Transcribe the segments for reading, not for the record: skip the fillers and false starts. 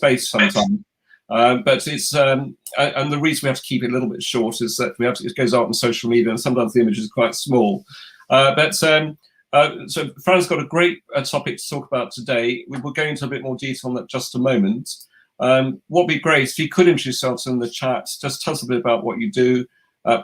space sometimes. But it's and the reason we have to keep it a little bit short is that it goes out on social media, and sometimes the images are quite small. So Farren's got a great topic to talk about today. We will go into a bit more detail on that just a moment. What would be great if you could introduce yourselves in the chat. Just tell us a bit about what you do.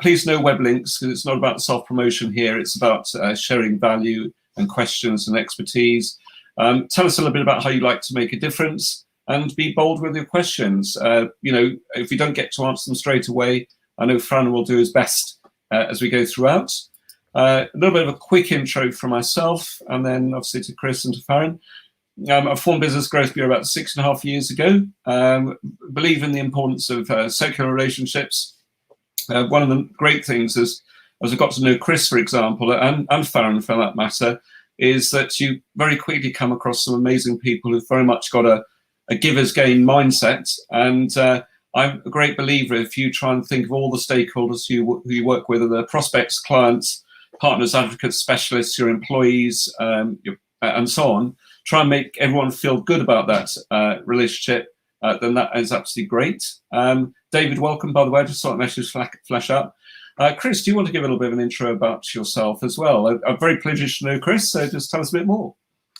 Please no web links, because it's not about self-promotion here. It's about sharing value and questions and expertise. Tell us a little bit about how you like to make a difference, and be bold with your questions. If you don't get to answer them straight away, I know Farren will do his best as we go throughout. A little bit of a quick intro from myself, and then obviously to Chris and to Farren. I formed Business Growth Bureau about 6.5 years ago. Believe in the importance of circular relationships. One of the great things is, as I got to know Chris, for example, and Farren for that matter, is that you very quickly come across some amazing people who've very much got a giver's gain mindset. And I'm a great believer, if you try and think of all the stakeholders who you work with, the prospects, clients, partners, advocates, specialists, your employees, and so on, try and make everyone feel good about that relationship, then that is absolutely great. David, welcome, by the way. I just saw that message flash up. Chris, do you want to give a little bit of an intro about yourself as well? I'm very pleased to know Chris, so just tell us a bit more.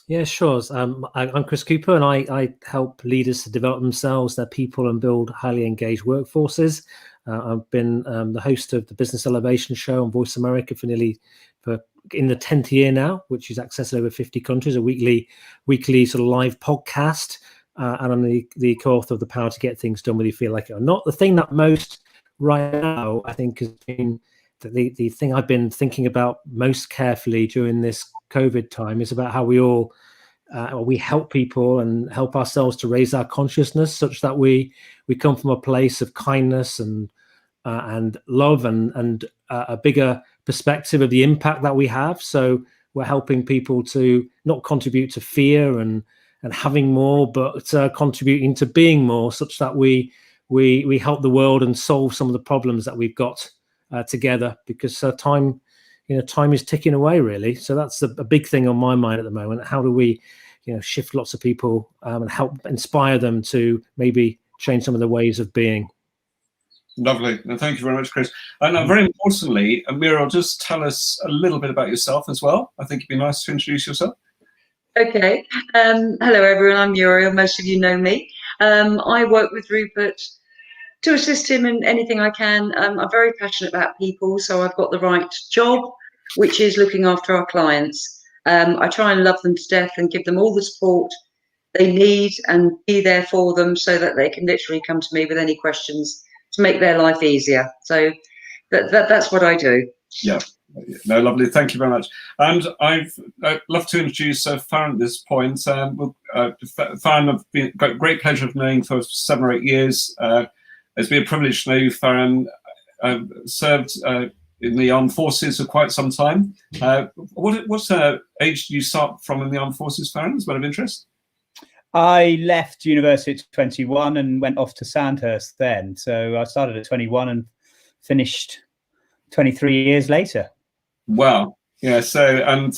Yeah, sure. I'm Chris Cooper, and I help leaders to develop themselves, their people, and build highly engaged workforces. I've been the host of the Business Elevation Show on Voice America for in the 10th year now, which is accessed in over 50 countries, a weekly sort of live podcast. And I'm the co-author of The Power to Get Things Done Whether You Feel Like It or Not. The thing that most right now, I think, has been the thing I've been thinking about most carefully during this COVID time is about how we help people and help ourselves to raise our consciousness such that we come from a place of kindness and love and a bigger perspective of the impact that we have. So we're helping people to not contribute to fear and having more, but contributing to being more, such that we help the world and solve some of the problems that we've got together. Because time is ticking away, really. So that's a big thing on my mind at the moment. How do we, shift lots of people and help inspire them to maybe change some of the ways of being? Lovely. And thank you very much, Chris. And very importantly, Muriel, just tell us a little bit about yourself as well. I think it'd be nice to introduce yourself. Okay. Hello, everyone. I'm Muriel. Most of you know me. I work with Rupert to assist him in anything I can. I'm very passionate about people, so I've got the right job, which is looking after our clients. I try and love them to death and give them all the support they need and be there for them so that they can literally come to me with any questions to make their life easier. So that's what I do. Yeah. No, lovely. Thank you very much. And I'd love to introduce Farren at this point. Farren, I've got great pleasure of knowing for 7 or 8 years. It's been a privilege to know you, Farren. Served in the armed forces for quite some time. What age did you start from in the armed forces, Farren? As a matter of interest. I left university at 21 and went off to Sandhurst then. So I started at 21 and finished 23 years later. Wow. Yeah. So is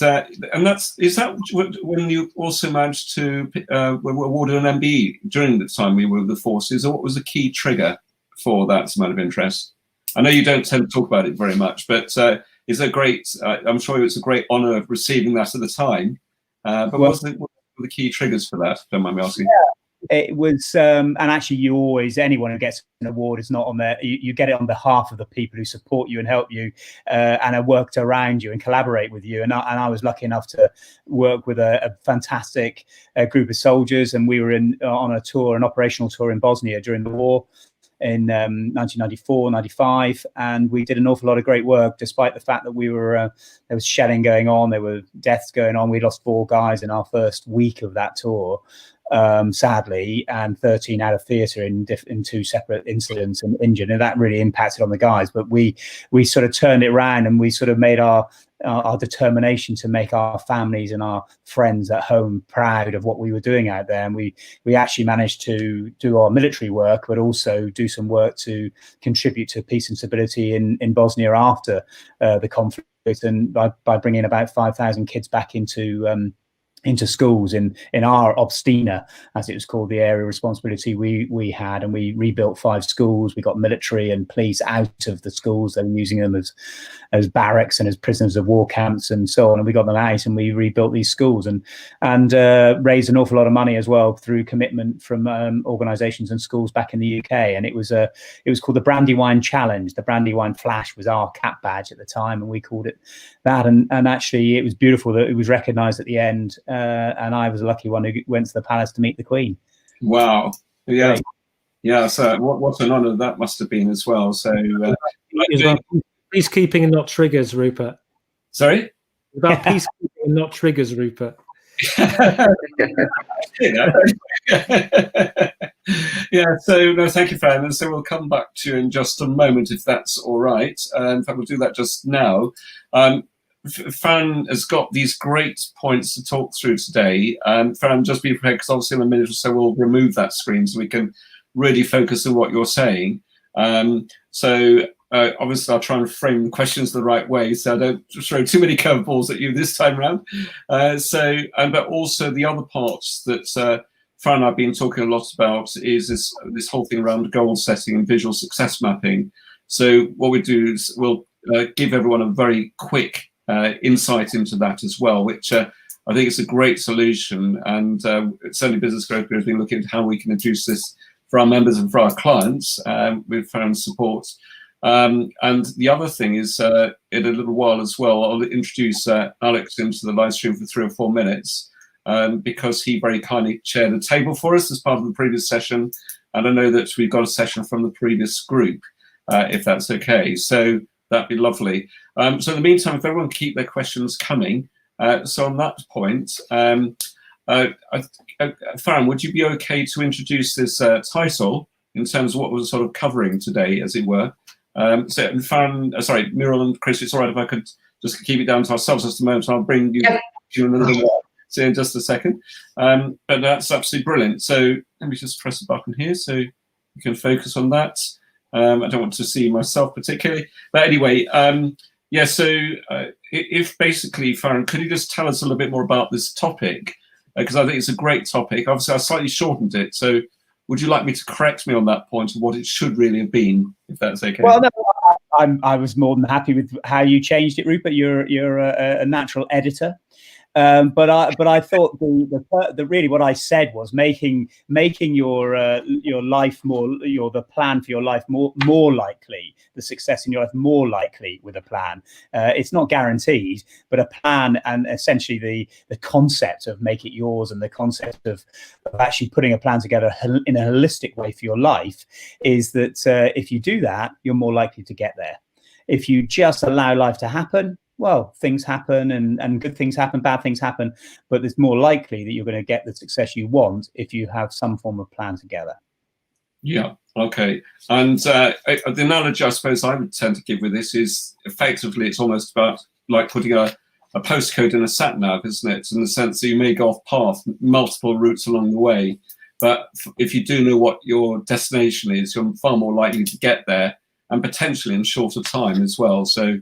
that when you also managed to were awarded an MBE during the time we were with the forces, or what was the key trigger for that, as a matter of interest? I know you don't tend to talk about it very much, but is a great. I'm sure it's a great honour of receiving that at the time. But what were the key triggers for that? Don't mind me asking. Yeah. It was, and actually, anyone who gets an award is not on there. You get it on behalf of the people who support you and help you, and have worked around you and collaborate with you. And I was lucky enough to work with a fantastic group of soldiers, and we were on an operational tour in Bosnia during the war in 1994, 95, and we did an awful lot of great work, despite the fact that there was shelling going on, there were deaths going on. We lost 4 guys in our first week of that tour. Sadly, and 13 out of theatre in 2 separate incidents and injured, and that really impacted on the guys. But we sort of turned it around, and we sort of made our determination to make our families and our friends at home proud of what we were doing out there. And we actually managed to do our military work, but also do some work to contribute to peace and stability in Bosnia after the conflict, and by bringing about 5,000 kids back into into schools in our Obstina, as it was called, the area of responsibility we had, and we rebuilt 5 schools. We got military and police out of the schools. They were using them as barracks and as prisoners of war camps and so on, and we got them out and we rebuilt these schools and raised an awful lot of money as well through commitment from organizations and schools back in the UK. And it was called the Brandywine Challenge. The Brandywine Flash was our cap badge at the time, and we called it that. And actually it was beautiful that it was recognized at the end, and I was the lucky one who went to the palace to meet the Queen. Wow. Yeah. Yeah. So what an honour that must have been as well. So peacekeeping and not triggers, Rupert. Sorry? About peacekeeping and not triggers, Rupert. Yeah, so no, thank you, Farren. And so we'll come back to you in just a moment, if that's all right. In fact, we'll do that just now. Farren has got these great points to talk through today. Farren, just be prepared, because obviously in a minute or so we'll remove that screen so we can really focus on what you're saying. Obviously I'll try and frame the questions the right way so I don't throw too many curveballs at you this time around. But also the other parts that Farren and I have been talking a lot about is this whole thing around goal setting and visual success mapping. So what we do is we'll give everyone a very quick insight into that as well, which I think is a great solution. And certainly Business Growth Group has been looking at how we can introduce this for our members and for our clients with Farren's support. And the other thing is, in a little while as well, I'll introduce Alex into the live stream for 3 or 4 minutes, because he very kindly chaired a table for us as part of the previous session. And I know that we've got a session from the previous group, if that's okay. So that'd be lovely. So in the meantime, if everyone keep their questions coming. So on that point, Farren, would you be okay to introduce this title in terms of what we're sort of covering today, as it were? So Farren, sorry, Muriel and Chris, it's all right if I could just keep it down to ourselves just a moment. I'll bring you in a little while, so in just a second. But that's absolutely brilliant. So let me just press the button here so you can focus on that. I don't want to see myself particularly, but anyway, yeah. So if basically, Farren, could you just tell us a little bit more about this topic? Because I think it's a great topic. Obviously, I slightly shortened it, so would you like me to correct me on that point of what it should really have been, if that's okay? Well, no, I was more than happy with how you changed it, Rupert. You're a natural editor. But I thought the really what I said was making your life more, the plan for your life more likely, the success in your life more likely with a plan. It's not guaranteed, but a plan, and essentially the concept of make it yours, and the concept of actually putting a plan together in a holistic way for your life is that if you do that, you're more likely to get there. If you just allow life to happen, well, things happen and good things happen, bad things happen, but it's more likely that you're going to get the success you want if you have some form of plan together. Yeah, okay. And the analogy I suppose I would tend to give with this is effectively it's almost about like putting a postcode in a sat-nav, isn't it? In the sense that you may go off path, multiple routes along the way, but if you do know what your destination is, you're far more likely to get there, and potentially in shorter time as well. So,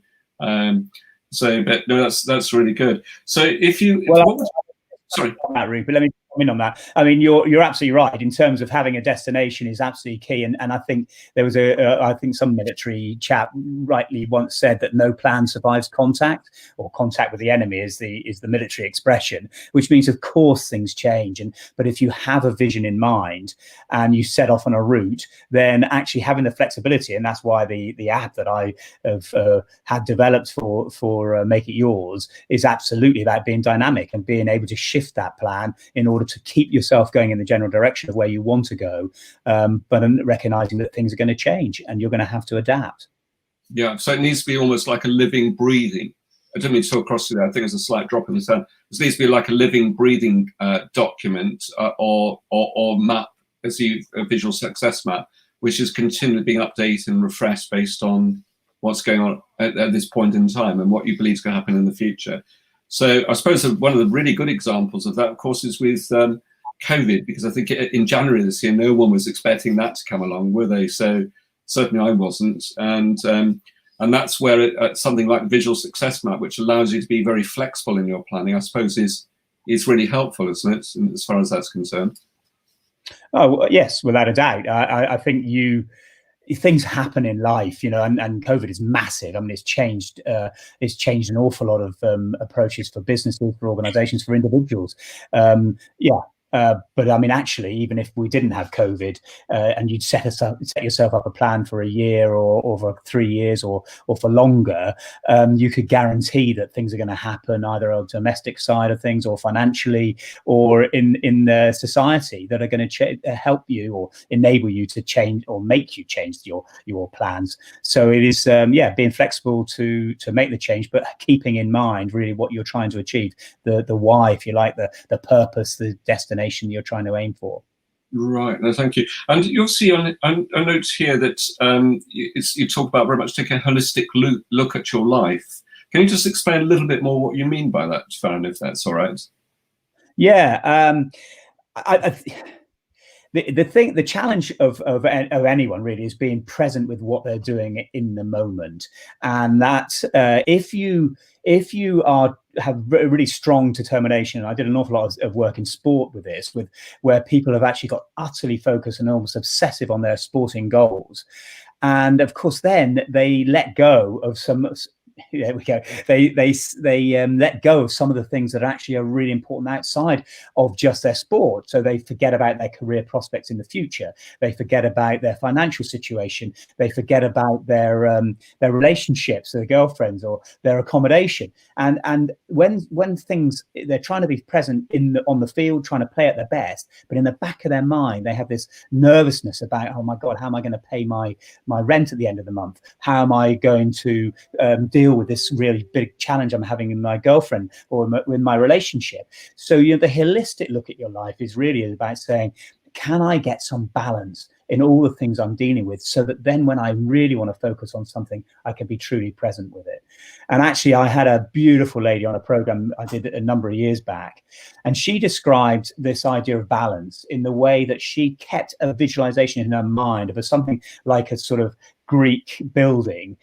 but no, that's really good. So if you, sorry, Rupert, let me come in on that. I mean, you're absolutely right in terms of having a destination is absolutely key. And I think there was I think some military chap rightly once said that no plan survives contact, or contact with the enemy is the military expression, which means of course things change. But if you have a vision in mind and you set off on a route, then actually having the flexibility, and that's why the app that I have had developed for Make It Yours is absolutely about being dynamic and being able to shift that plan in order to keep yourself going in the general direction of where you want to go, but recognizing that things are going to change and you're going to have to adapt. Yeah, so it needs to be almost like a living, breathing. I didn't mean to talk across to that. I think there's a slight drop in the sound. This needs to be like a living, breathing document or map, as a visual success map, which is continually being updated and refreshed based on what's going on at this point in time and what you believe is going to happen in the future. So I suppose one of the really good examples of that, of course, is with COVID, because I think in January this year, no one was expecting that to come along, were they? So certainly I wasn't. And that's where something like Visual Success Map, which allows you to be very flexible in your planning, I suppose is is really helpful, isn't it, as far as that's concerned? Oh, well, yes, without a doubt. I think things happen in life, you know, and COVID is massive. I mean, it's changed an awful lot of approaches for businesses, for organizations, for individuals. Yeah. But I mean, actually, even if we didn't have COVID, and you'd set yourself up a plan for a year or for 3 years or for longer, you could guarantee that things are going to happen either on the domestic side of things or financially or in the society that are going to help you or enable you to change or make you change your plans. So it is, being flexible to make the change, but keeping in mind really what you're trying to achieve, the why, if you like, the purpose, the destination you're trying to aim for. Right. No, thank you. And you'll see on a note here that you talk about very much taking a holistic look at your life. Can you just explain a little bit more what you mean by that, Farren, if that's all right? Yeah. The challenge of anyone really is being present with what they're doing in the moment, and that if you have really strong determination. I did an awful lot of work in sport with this, where people have actually got utterly focused and almost obsessive on their sporting goals, and of course then they let go of some. There we go. They let go of some of the things that actually are really important outside of just their sport. So they forget about their career prospects in the future. They forget about their financial situation. They forget about their relationships, their girlfriends, or their accommodation. And when things, they're trying to be present on the field, trying to play at their best, but in the back of their mind they have this nervousness about, oh my God, how am I going to pay my rent at the end of the month? How am I going to deal with this really big challenge I'm having in my girlfriend or with my relationship? So the holistic look at your life is really about saying, can I get some balance in all the things I'm dealing with, so that then when I really want to focus on something, I can be truly present with it. And actually, I had a beautiful lady on a program I did a number of years back, and she described this idea of balance in the way that she kept a visualization in her mind of something like a sort of Greek building,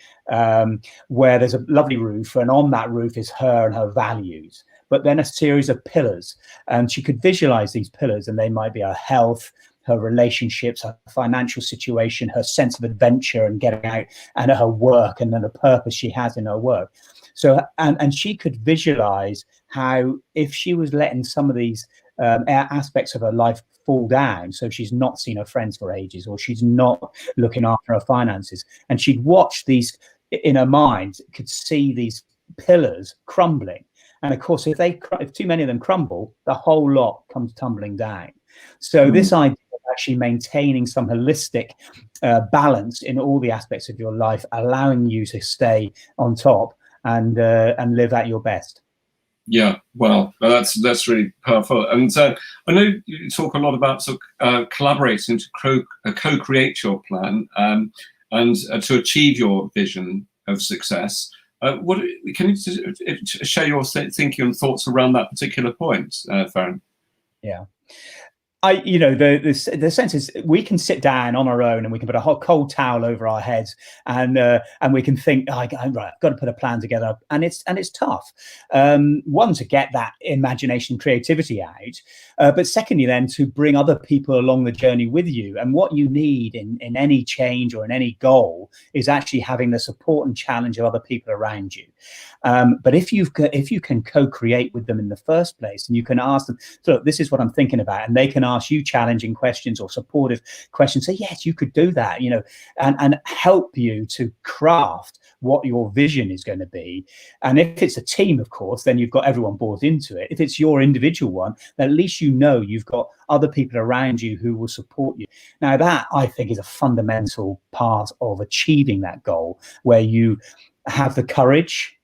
where there's a lovely roof, and on that roof is her and her values, but then a series of pillars. And she could visualize these pillars, and they might be her health, her relationships, her financial situation, her sense of adventure and getting out, and her work, and then the purpose she has in her work. So, and she could visualize how, if she was letting some of these aspects of her life fall down, so she's not seen her friends for ages, or she's not looking after her finances, and she'd watch these in her mind, could see these pillars crumbling. And of course, if too many of them crumble, the whole lot comes tumbling down. So this idea of actually maintaining some holistic balance in all the aspects of your life, allowing you to stay on top and live at your best. Yeah, well, that's really powerful. And I know you talk a lot about sort of collaborating to co-create your plan and to achieve your vision of success. Can you share your thinking and thoughts around that particular point, Farren? Yeah. The sense is, we can sit down on our own and we can put a hot cold towel over our heads and we can think, right, I've got to put a plan together, and it's tough. One, to get that imagination, creativity out, but secondly, then to bring other people along the journey with you. And what you need in any change or in any goal is actually having the support and challenge of other people around you. But if you can co-create with them in the first place, and you can ask them, so look, this is what I'm thinking about, and they can ask you challenging questions or supportive questions, say, yes, you could do that, and help you to craft what your vision is going to be. And if it's a team, of course, then you've got everyone bought into it. If it's your individual one, then at least you've got other people around you who will support you. Now, that, I think, is a fundamental part of achieving that goal, where you have the courage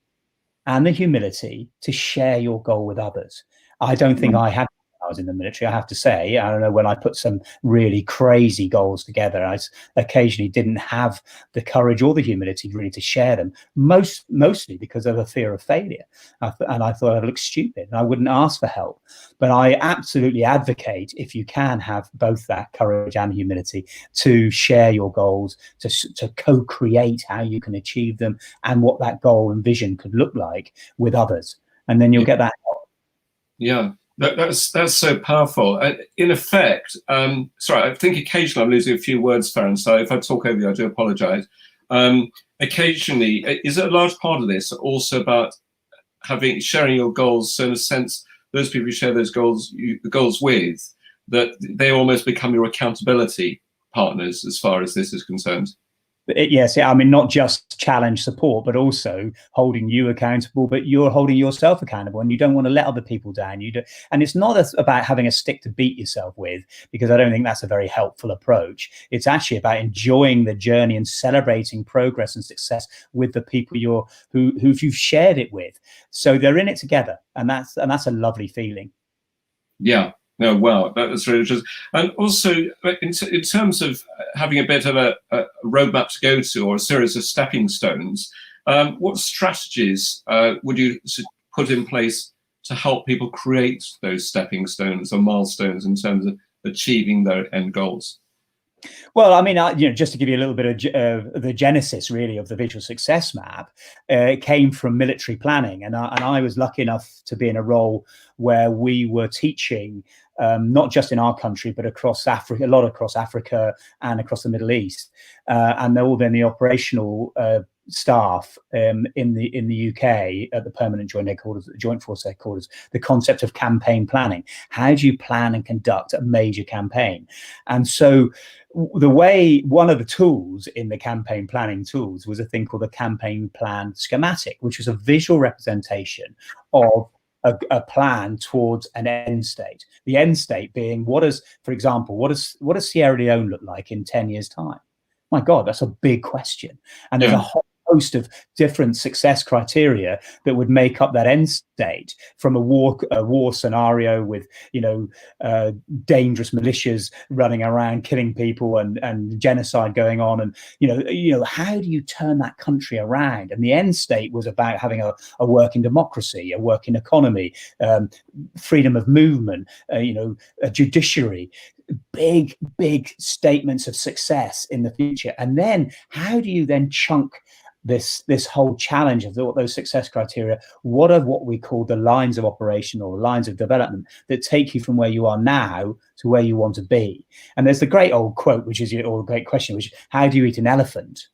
and the humility to share your goal with others. I don't think I had when I was in the military, I have to say. I don't know, when I put some really crazy goals together, I occasionally didn't have the courage or the humility really to share them, mostly because of a fear of failure. And I thought I'd look stupid and I wouldn't ask for help. But I absolutely advocate, if you can have both that courage and humility, to share your goals, to co-create how you can achieve them and what that goal and vision could look like with others. And then you'll get that help. Yeah. That's so powerful. In effect, sorry, I think occasionally I'm losing a few words, Farren, so if I talk over you, I do apologise. Occasionally, is it a large part of this also about sharing your goals? So in a sense, those people you share those goals, the goals with, that they almost become your accountability partners as far as this is concerned. Yes, I mean, not just challenge support, but also holding you accountable, but you're holding yourself accountable, and you don't want to let other people down. And it's not about having a stick to beat yourself with, because I don't think that's a very helpful approach. It's actually about enjoying the journey and celebrating progress and success with the people who you've shared it with. So they're in it together, and that's a lovely feeling. Yeah. No, wow, that's really interesting. And also, in terms of having a bit of a roadmap to go to, or a series of stepping stones, what strategies would you put in place to help people create those stepping stones or milestones in terms of achieving their end goals? Well, I mean, just to give you a little bit of the genesis, really, of the visual success map, it came from military planning, and I was lucky enough to be in a role where we were teaching, not just in our country, but across Africa, a lot across Africa and across the Middle East, and all then the operational staff in the UK at the Permanent Joint Headquarters, Joint Force Headquarters, the concept of campaign planning. How do you plan and conduct a major campaign? And so one of the tools in the campaign planning tools was a thing called the campaign plan schematic, which was a visual representation of a plan towards an end state. The end state being, for example, what does Sierra Leone look like in 10 years' time? My God, that's a big question. And there's a whole host of different success criteria that would make up that end state, from a war scenario with dangerous militias running around killing people and genocide going on, and how do you turn that country around? And the end state was about having a working democracy, a working economy, freedom of movement, a judiciary. Big statements of success in the future. And then how do you then chunk this whole challenge of those success criteria? What are what we call the lines of operation or lines of development that take you from where you are now to where you want to be? And there's the great old quote, or the great question, which is, how do you eat an elephant?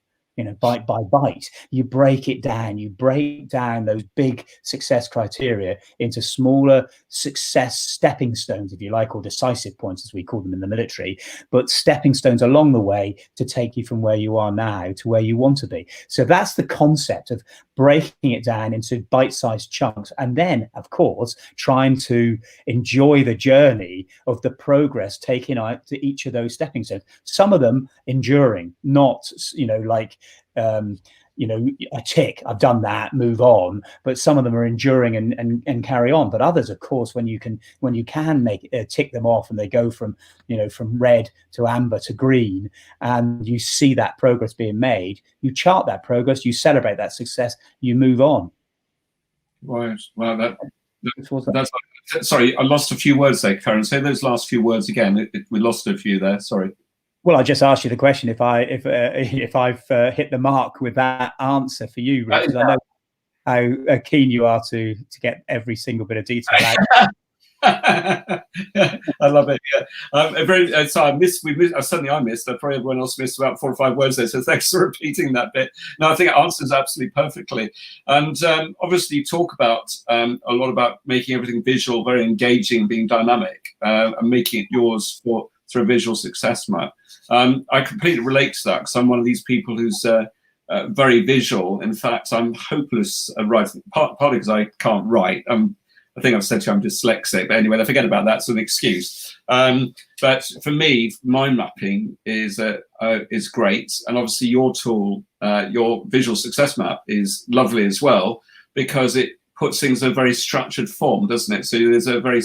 Bite by bite. You break it down. You break down those big success criteria into smaller success stepping stones, if you like, or decisive points, as we call them in the military, but stepping stones along the way to take you from where you are now to where you want to be. So that's the concept of breaking it down into bite-sized chunks, and then, of course, trying to enjoy the journey of the progress taken out to each of those stepping stones. Some of them enduring, not a tick, I've done that, move on. But some of them are enduring and carry on. But others, of course, when you can make tick them off, and they go from red to amber to green, and you see that progress being made, you chart that progress, you celebrate that success, you move on. Right. Well, that's sorry, I lost a few words there, Farren. Say those last few words again. We lost a few there. Sorry. Well, I just asked you the question if I've hit the mark with that answer for you, because I know how keen you are to get every single bit of detail out. I love it. Yeah. So I missed. I missed. Probably everyone else missed about 4 or 5 words there. So thanks for repeating that bit. No, I think it answers absolutely perfectly. And obviously, you talk about a lot about making everything visual, very engaging, being dynamic, and making it yours through a visual success map. I completely relate to that, because I'm one of these people who's very visual. In fact, I'm hopeless at writing, partly because I can't write. I think I've said to you I'm dyslexic, but anyway, forget about that. It's an excuse. But for me, mind mapping is great, and obviously your tool, your visual success map, is lovely as well, because it puts things in a very structured form, doesn't it? So there's a very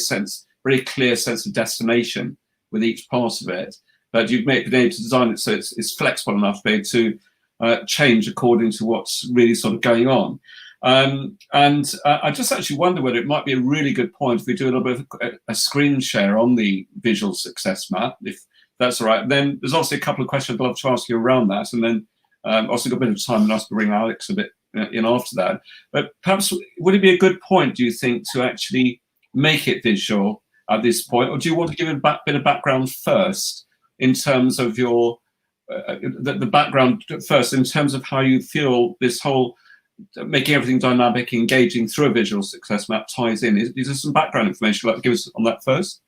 clear sense of destination with each part of it. But you've been able to design it so it's flexible enough to be able to change according to what's really sort of going on. And I just actually wonder whether it might be a really good point if we do a little bit of a screen share on the visual success map, if that's all right. Then there's also a couple of questions I'd love to ask you around that, and then also got a bit of time and ask to bring Alex a bit in after that. But perhaps would it be a good point, do you think, to actually make it visual at this point, or do you want to give a bit of background first in terms of your the background first in terms of how you feel this whole making everything dynamic, engaging through a visual success map ties in? Is there some background information you'd like to give us on that first?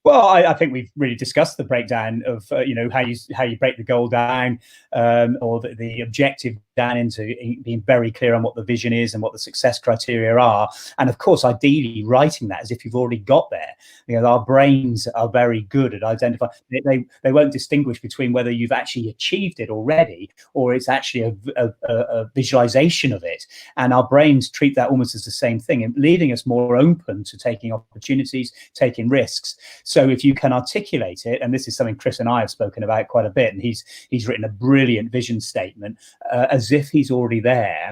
Well, I think we've really discussed the breakdown of how you break the goal down, or the objective down into being very clear on what the vision is and what the success criteria are, and of course, ideally writing that as if you've already got there. Our brains are very good at identifying. They won't distinguish between whether you've actually achieved it already or it's actually a visualization of it. And our brains treat that almost as the same thing, and leaving us more open to taking opportunities, taking risks. So if you can articulate it, and this is something Chris and I have spoken about quite a bit, and he's written a brilliant vision statement as if he's already there.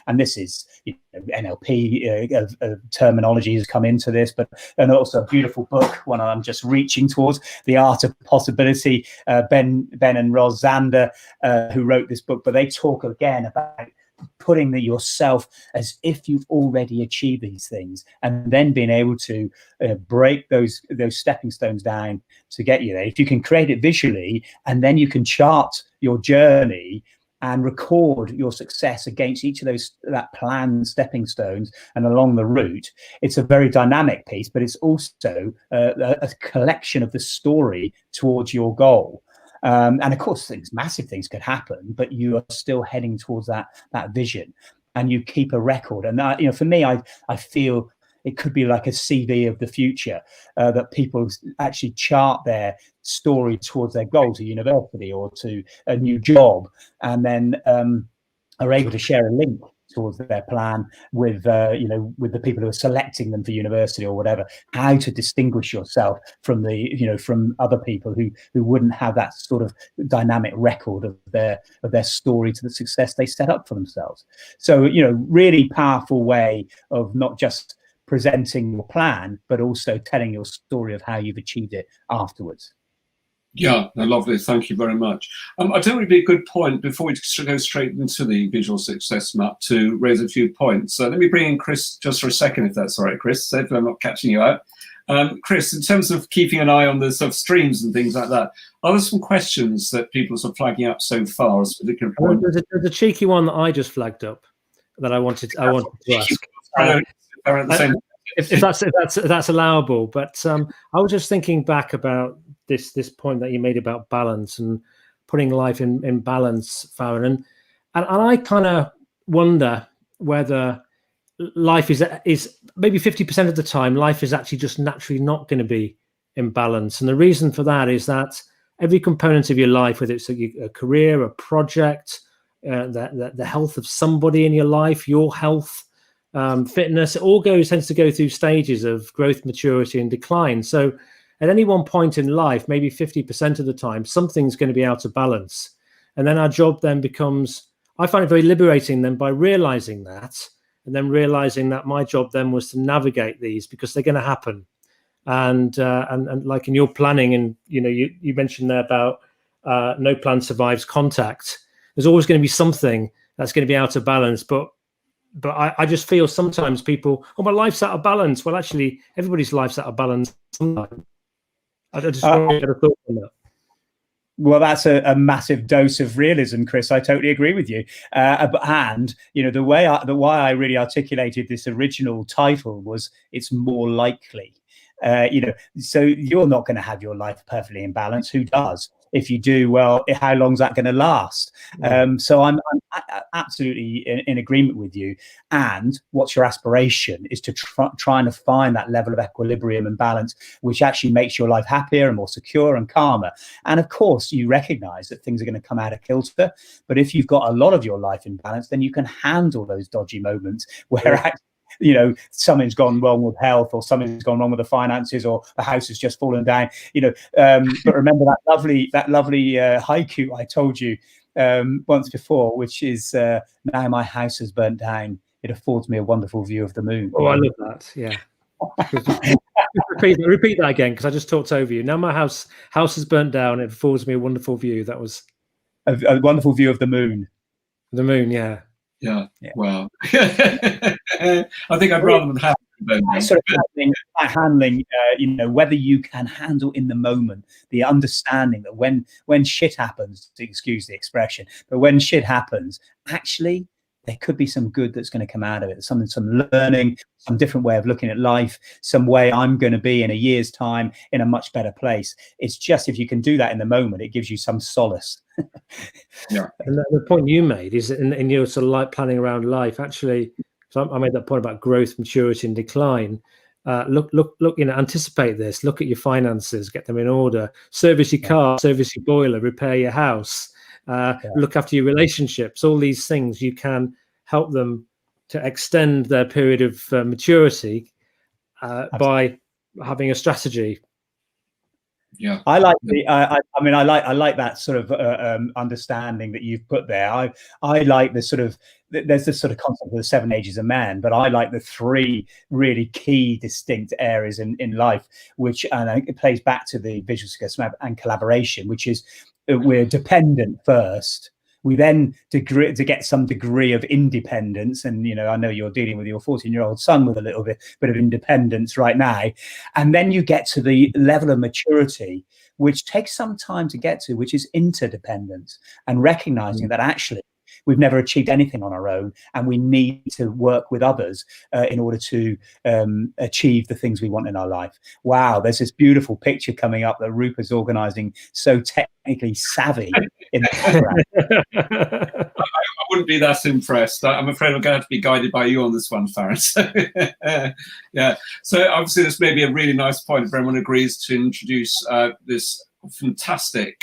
And this is NLP terminology has come into this, and also a beautiful book, one I'm just reaching towards, The Art of Possibility. Ben and Ros Zander, who wrote this book, but they talk again about putting yourself as if you've already achieved these things, and then being able to break those stepping stones down to get you there. If you can create it visually, and then you can chart your journey and record your success against each of that planned stepping stones and along the route, it's a very dynamic piece, but it's also a collection of the story towards your goal. And of course, massive things could happen, but you are still heading towards that vision, and you keep a record. And for me, I feel it could be like a CV of the future, that people actually chart their story towards their goal to university or to a new job, and then are able to share a link towards their plan with the people who are selecting them for university or whatever. How to distinguish yourself from from other people who wouldn't have that sort of dynamic record of their story to the success they set up for themselves. So really powerful way of not just presenting your plan, but also telling your story of how you've achieved it afterwards. Yeah, lovely. Thank you very much. I think it would be a good point before we go straight into the visual success map to raise a few points. So let me bring in Chris just for a second, if that's all right, Chris. So if I'm not catching you out. Chris, in terms of keeping an eye on the sort of streams and things like that, are there some questions that people are sort of flagging up so far as a particular point? There's a cheeky one that I just flagged up that I wanted to ask. If that's allowable, but I was just thinking back about this point that you made about balance and putting life in balance, Farren, and I kind of wonder whether life is maybe 50% of the time life is actually just naturally not going to be in balance, and the reason for that is that every component of your life, whether it's a career, a project, the health of somebody in your life, your health, fitness, it all tends to go through stages of growth, maturity, and decline. So at any one point in life, maybe 50% of the time, something's going to be out of balance. And then our job then becomes, I find it very liberating then by realizing that, and then realizing that my job then was to navigate these because they're going to happen. And like in your planning, and you mentioned there about no plan survives contact. There's always going to be something that's going to be out of balance, but I just feel sometimes people, my life's out of balance. Well, actually, everybody's life's out of balance sometimes. I just want to get a thought on that. Well, that's a massive dose of realism, Chris. I totally agree with you. And the why I really articulated this original title was it's more likely. So you're not going to have your life perfectly in balance. Who does? If you do, well, how long's that going to last? So I'm absolutely in agreement with you. And what's your aspiration is to try and find that level of equilibrium and balance, which actually makes your life happier and more secure and calmer. And of course, you recognize that things are going to come out of kilter. But if you've got a lot of your life in balance, then you can handle those dodgy moments where actually, something's gone wrong with health, or something's gone wrong with the finances, or the house has just fallen down. But remember that lovely haiku I told you once before, which is now my house has burnt down. It affords me a wonderful view of the moon. Oh, I love that. Yeah. repeat that again, because I just talked over you. Now my house has burnt down. It affords me a wonderful view. That was a wonderful view of the moon. The moon, yeah. Yeah. Wow. I think I'd rather have sort of handling, you know, whether you can handle in the moment, the understanding that when shit happens, to excuse the expression, but when shit happens, actually there could be some good that's going to come out of it. Some learning, some different way of looking at life, some way I'm going to be in a year's time in a much better place. It's just, if you can do that in the moment, it gives you some solace. Yeah. And the point you made is in your sort of like planning around life, actually, so I made that point about growth, maturity and decline. Look, you know, anticipate this, look at your finances, get them in order, service your car, service your boiler, repair your house, look after your relationships. All these things, you can help them to extend their period of maturity by having a strategy. Yeah, I like the. I mean, I like that sort of understanding that you've put there. I like the sort of. There's this sort of concept of the 7 ages of man, but I like the 3 really key distinct areas in life, which, and it plays back to the visual success map and collaboration, which is we're dependent first. We then to get some degree of independence, and you know, I know you're dealing with your 14-year-old son with a little bit of independence right now, and then you get to the level of maturity, which takes some time to get to, which is interdependence, and recognizing that actually we've never achieved anything on our own, and we need to work with others in order to achieve the things we want in our life. Wow, there's this beautiful picture coming up that Rupert's organising, so technically savvy in the background. I wouldn't be that impressed. I'm afraid I'm going to have to be guided by you on this one, Farren. So, yeah. So obviously this may be a really nice point if everyone agrees to introduce this fantastic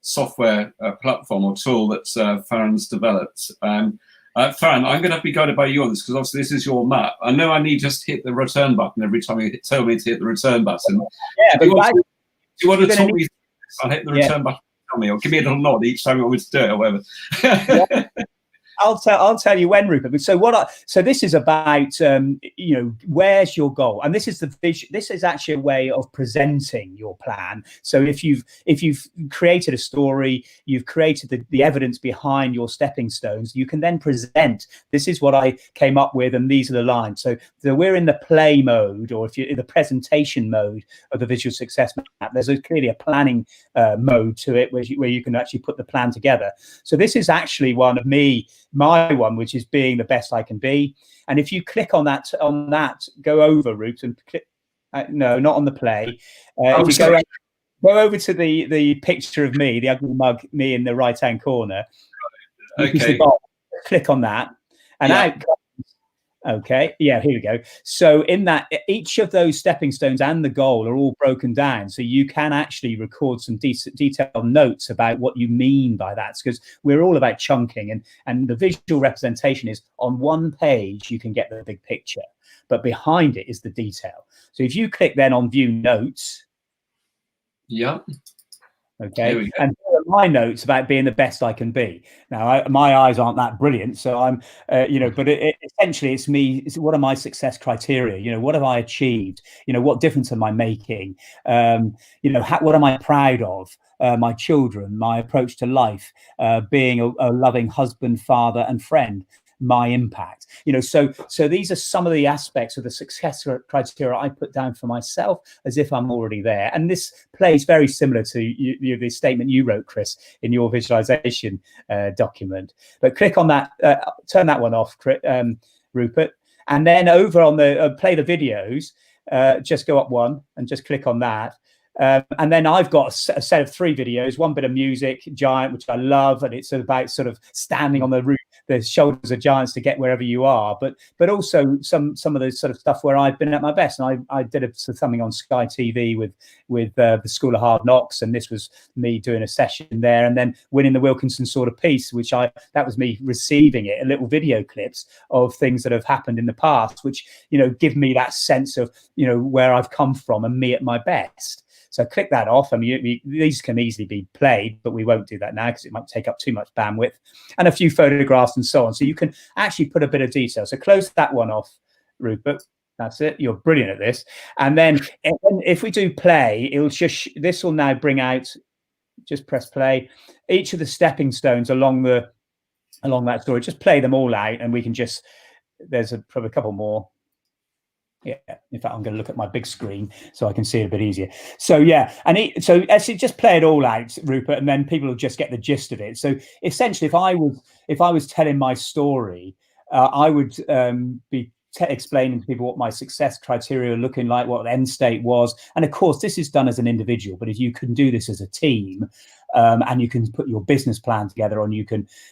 software platform or tool that Farren's developed. Farren, I'm going to have to be guided by you on this because obviously this is your map. I know I need just to hit the return button every time you tell me to hit the return button. Yeah, do you want to talk me? I'll hit the return button. Tell me, or give me a little nod each time you want me to do it, or whatever. Yeah. I'll tell you when, Rupert. So this is about you know, where's your goal, and this is this is actually a way of presenting your plan. So if you've created a story, you've created the evidence behind your stepping stones, you can then present. This is what I came up with, and these are the lines. So we're in the play mode, or if you're in the presentation mode of the visual success map, there's clearly a planning mode to it where you can actually put the plan together. So this is actually my one, which is being the best I can be. And if you click on that, go over, Rupert, and click. No, not on the play. If you go over to the picture of me, the ugly mug, me in the right-hand corner. Okay. Click on that, and out. Okay, yeah, here we go. So in that, each of those stepping stones and the goal are all broken down, so you can actually record some detailed notes about what you mean by that, because we're all about chunking, and the visual representation is on one page you can get the big picture, but behind it is the detail. So if you click then on view notes, okay, and here are my notes about being the best I can be. Now, my eyes aren't that brilliant, so I'm, you know, but essentially it's me. It's what are my success criteria? You know, what have I achieved? You know, what difference am I making? You know, what am I proud of? My children, my approach to life, being a loving husband, father, and friend. My impact, you know, so these are some of the aspects of the success criteria I put down for myself as if I'm already there. And this plays very similar to the statement you wrote, Chris, in your visualization document. But click on that, turn that one off, Rupert, and then over on the play the videos, just go up one and just click on that. And then I've got a set of 3 videos, one bit of music, Giant, which I love, and it's about sort of standing on the shoulders of giants to get wherever you are, but also some of the sort of stuff where I've been at my best. And I did something on Sky TV with the School of Hard Knocks, and this was me doing a session there, and then winning the Wilkinson Sword of Peace, which that was me receiving it, little video clips of things that have happened in the past, which, you know, give me that sense of, you know, where I've come from and me at my best. So click that off. I mean, these can easily be played, but we won't do that now because it might take up too much bandwidth, and a few photographs and so on. So you can actually put a bit of detail. So close that one off, Rupert. That's it. You're brilliant at this. And then if we do play, it'll just, this will now bring out, just press play, each of the stepping stones along that story. Just play them all out, and we can just, there's probably a couple more. Yeah, in fact, I'm going to look at my big screen so I can see it a bit easier. So yeah, and so actually just play it all out, Rupert, and then people will just get the gist of it. So essentially, if I was telling my story, I would be explaining to people what my success criteria are looking like, what the end state was, and of course, this is done as an individual. But if you can do this as a team, and you can put your business plan together, and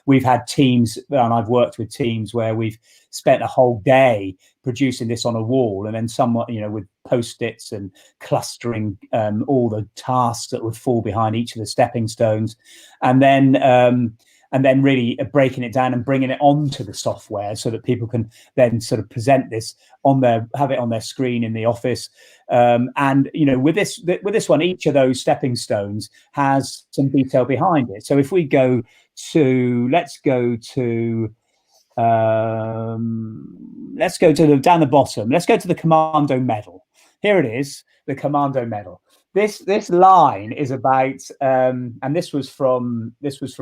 we've had teams, and I've worked with teams where we've spent a whole day producing this on a wall, and then somewhat, with post-its and clustering all the tasks that would fall behind each of the stepping stones, and then really breaking it down and bringing it onto the software so that people can then sort of present this have it on their screen in the office. And with this one, each of those stepping stones has some detail behind it. So if we go to, down the bottom, let's go to the Commando medal. Here it is, the Commando medal. This line is about, and this was from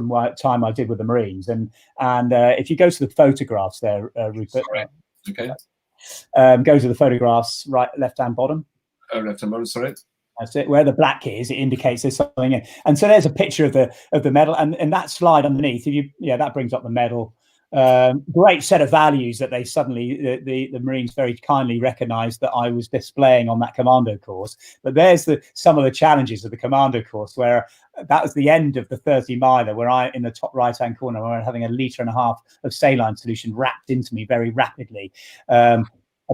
what time I did with the Marines, and if you go to the photographs there, Rupert. Sorry. Okay. Go to the photographs, right, left hand bottom. Oh, left hand bottom. Sorry. That's it. Where the black is, it indicates there's something in. And so there's a picture of the medal, and that slide underneath. That brings up the medal. Great set of values that they suddenly the Marines very kindly recognised that I was displaying on that commando course. But there's some of the challenges of the commando course, where that was the end of the 30 miler, where I, in the top right hand corner, where I'm having 1.5 litres of saline solution wrapped into me very rapidly.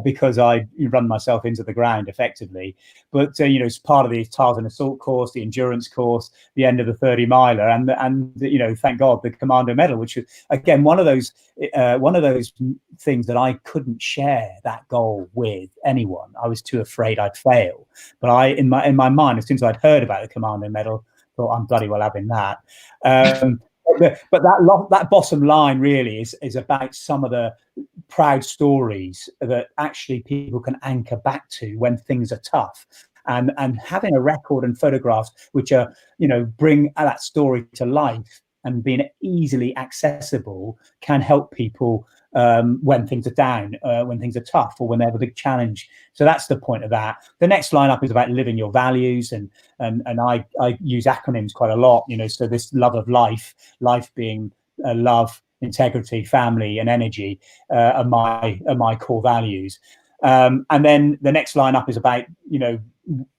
Because I run myself into the ground effectively. But it's part of the Tarzan assault course, the endurance course, the end of the 30 miler, and thank God, the Commando medal, which was again one of those things that I couldn't share that goal with anyone. I was too afraid I'd fail. But in my mind, as soon as I'd heard about the Commando medal, thought I'm bloody well having that. But that bottom line really is about some of the proud stories that actually people can anchor back to when things are tough, and having a record and photographs which are bring that story to life and being easily accessible can help people when things are down, when things are tough, or when they have a big challenge. So that's the point of that. The next line up is about living your values, and I use acronyms quite a lot. So this love of life being love, integrity, family, and energy are my core values. And then the next line up is about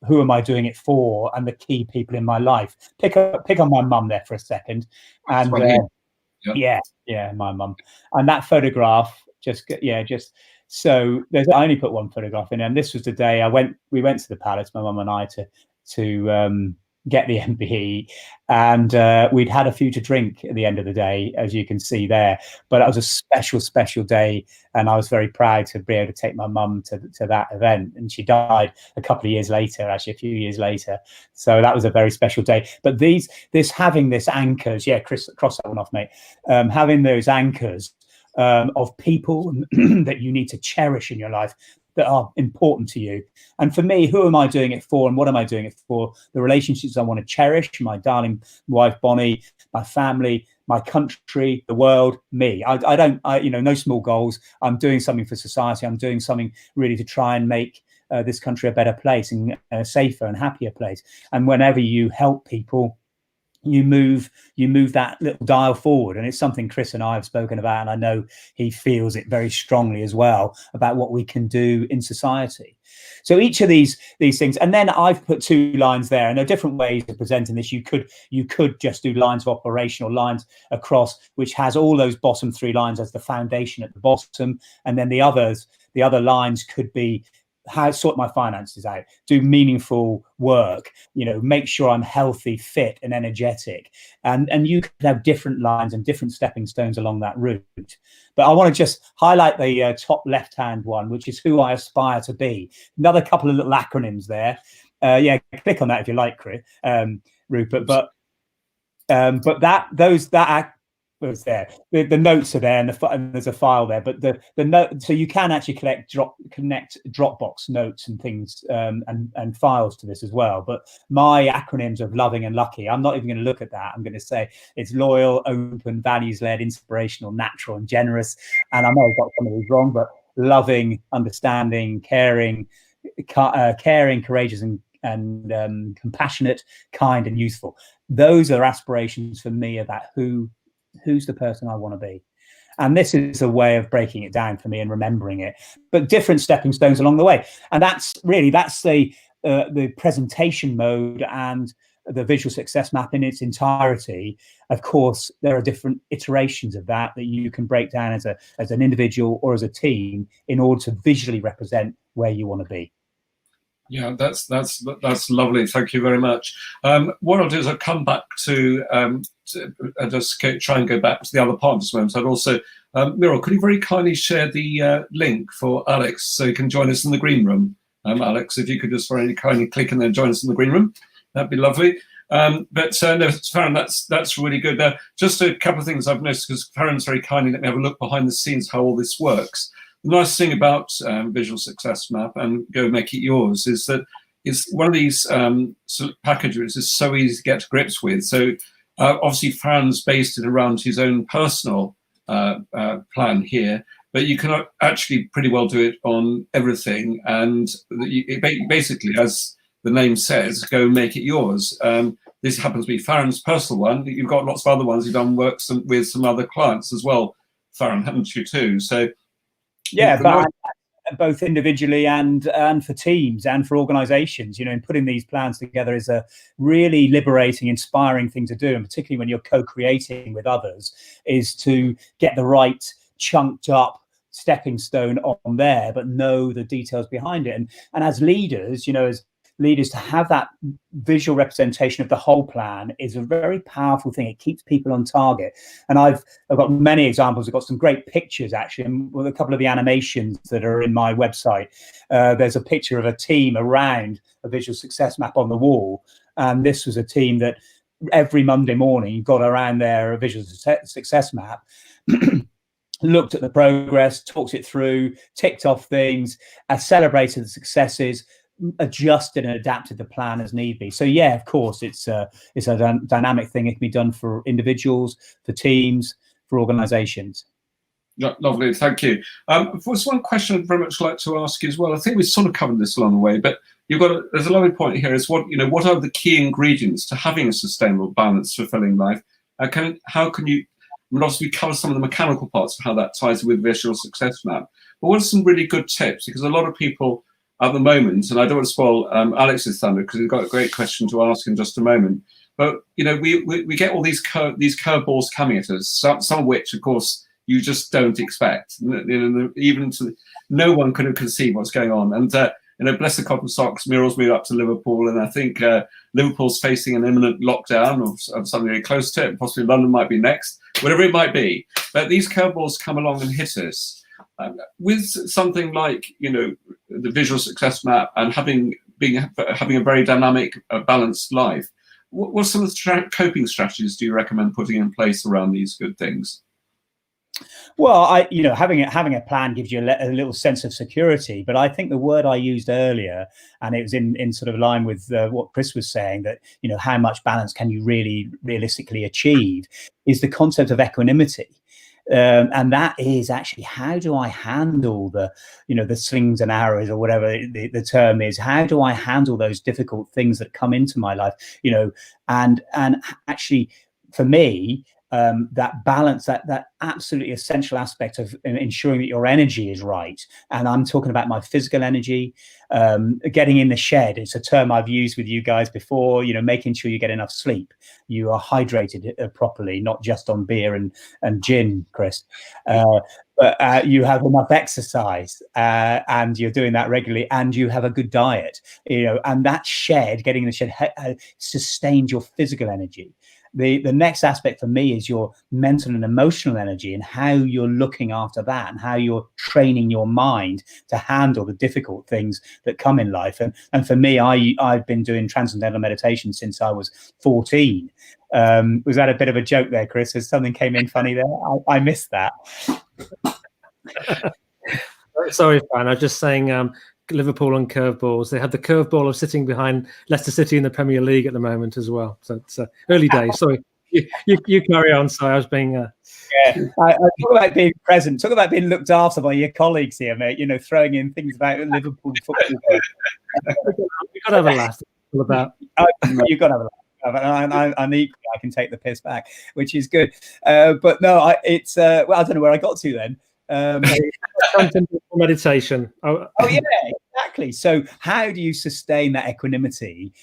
who am I doing it for, and the key people in my life. Pick on my mum there for a second, and my mum. And that photograph so I only put one photograph in, and this was the day we went to the palace, my mum and I, to get the MBE, and we'd had a few to drink at the end of the day, as you can see there. But it was a special day, and I was very proud to be able to take my mum to that event. And she died a couple of years later, actually a few years later. So that was a very special day. But having this anchors, Chris, cross that one off, mate. Having those anchors of people that you need to cherish in your life, that are important to you. And for me, who am I doing it for, and what am I doing it for? The relationships I want to cherish, my darling wife Bonnie, my family, my country, the world, me. I don't no small goals. I'm doing something for society. I'm doing something really to try and make this country a better place, and a safer and happier place. And whenever you help people, you move that little dial forward. And it's something Chris and I have spoken about, and I know he feels it very strongly as well, about what we can do in society. So each of these things, and then I've put 2 lines there, and there are different ways of presenting this. You could just do lines of operation, or lines across, which has all those bottom 3 lines as the foundation at the bottom, and then the other lines could be how sort my finances out, do meaningful work, make sure I'm healthy, fit, and energetic. And you could have different lines and different stepping stones along that route. But I want to just highlight the top left-hand one, which is who I aspire to be. Another couple of little acronyms there. Click on that if you like, Chris, Rupert. But that was there. The notes are there, and there's a file there. But the note, so you can actually connect Dropbox notes and things and files to this as well. But my acronyms of loving and lucky, I'm not even going to look at that. I'm going to say it's loyal, open, values-led, inspirational, natural, and generous. And I know I've got some of these wrong, but loving, understanding, caring, courageous, and compassionate, kind, and useful. Those are aspirations for me about who's the person I want to be. And this is a way of breaking it down for me and remembering it, but different stepping stones along the way. And that's the presentation mode and the visual success map in its entirety. Of course, there are different iterations of that you can break down as an individual or as a team in order to visually represent where you want to be. Yeah, that's lovely. Thank you very much. What I'll do is I'll come back to just try and go back to the other part of this moment. I'd also, Muriel, could you very kindly share the link for Alex so he can join us in the green room? Alex, if you could just very kindly click and then join us in the green room, that'd be lovely. No, Farren, that's really good. Just a couple of things I've noticed, because Farren's very kindly let me have a look behind the scenes how all this works. The nice thing about Visual Success Map and Go Make It Yours is that it's one of these sort of packages is so easy to get to grips with. So obviously Farren's based it around his own personal plan here, but you can actually pretty well do it on everything. And basically, as the name says, go make it yours. This happens to be Farren's personal one. You've got lots of other ones. You've done work with some other clients as well, Farren, haven't you too? So yeah, but both individually and for teams and for organizations, you know, and putting these plans together is a really liberating, inspiring thing to do. And particularly when you're co-creating with others, is to get the right chunked up stepping stone on there, but know the details behind it. And as leaders, you know, as leaders, to have that visual representation of the whole plan is a very powerful thing. It keeps people on target. And I've got many examples. I've got some great pictures actually, and with a couple of the animations that are in my website. There's a picture of a team around a visual success map on the wall, and this was a team that every Monday morning got around their visual success map, looked at the progress, talked it through, ticked off things, celebrated the successes, adjusted and adapted the plan as need be. So yeah, of course, it's a dynamic thing. It can be done for individuals, for teams, for organizations. Yeah, lovely, thank you. There's one question I'd very much like to ask you as well. I think we've sort of covered this along the way, but there's a lovely point here. Is what are the key ingredients to having a sustainable, balanced, fulfilling life? How can you? I mean, obviously, we cover some of the mechanical parts of how that ties with visual success map. But what are some really good tips? Because a lot of people at the moment, and I don't want to spoil Alex's thunder because we've got a great question to ask in just a moment. But we get all these curveballs coming at us, some of which, of course, you just don't expect. No one could have conceived what's going on. And bless the cotton socks, Muriel's moved up to Liverpool, and I think Liverpool's facing an imminent lockdown of something very close to it. Possibly London might be next, whatever it might be. But these curveballs come along and hit us. With something like the visual success map and having a very dynamic, balanced life, what some of the coping strategies do you recommend putting in place around these good things? Well, having a plan gives you a little sense of security. But I think the word I used earlier, and it was in sort of line with what Chris was saying, that how much balance can you really realistically achieve, is the concept of equanimity. And that is actually, how do I handle the slings and arrows, or whatever the term is? How do I handle those difficult things that come into my life? And actually, for me, that balance, that absolutely essential aspect of ensuring that your energy is right. And I'm talking about my physical energy, getting in the shed. It's a term I've used with you guys before, making sure you get enough sleep, you are hydrated properly, not just on beer and gin, Chris, but you have enough exercise, and you're doing that regularly, and you have a good diet, and that shed, getting in the shed, sustains your physical energy. The next aspect for me is your mental and emotional energy, and how you're looking after that, and how you're training your mind to handle the difficult things that come in life. And for me, I've been doing transcendental meditation since I was 14. Was that a bit of a joke there, Chris? Has something came in funny there? I missed that. Sorry, Farren. I was just saying, Liverpool and curveballs. They have the curveball of sitting behind Leicester City in the Premier League at the moment as well. So it's early days. Sorry, you carry on. Sorry, I was being. Yeah, I talk about being present. Talk about being looked after by your colleagues here, mate. You know, throwing in things about Liverpool football. We've got to have a laugh. It's all about. You've got to have a laugh. And equally, I can take the piss back, which is good. But no, it's well, I don't know where I got to then. Meditation. Oh yeah, exactly. So how do you sustain that equanimity?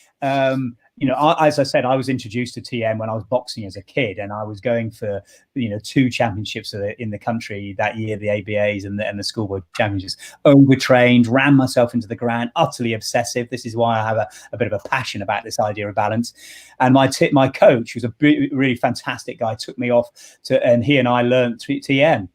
You know, as I said, I was introduced to TM when I was boxing as a kid, and I was going for 2 championships in the country that year, the ABAs and the schoolboy championships. Overtrained, ran myself into the ground, utterly obsessive. This is why I have a bit of a passion about this idea of balance. And my coach, who's a really fantastic guy, took me off and he and I learned TM.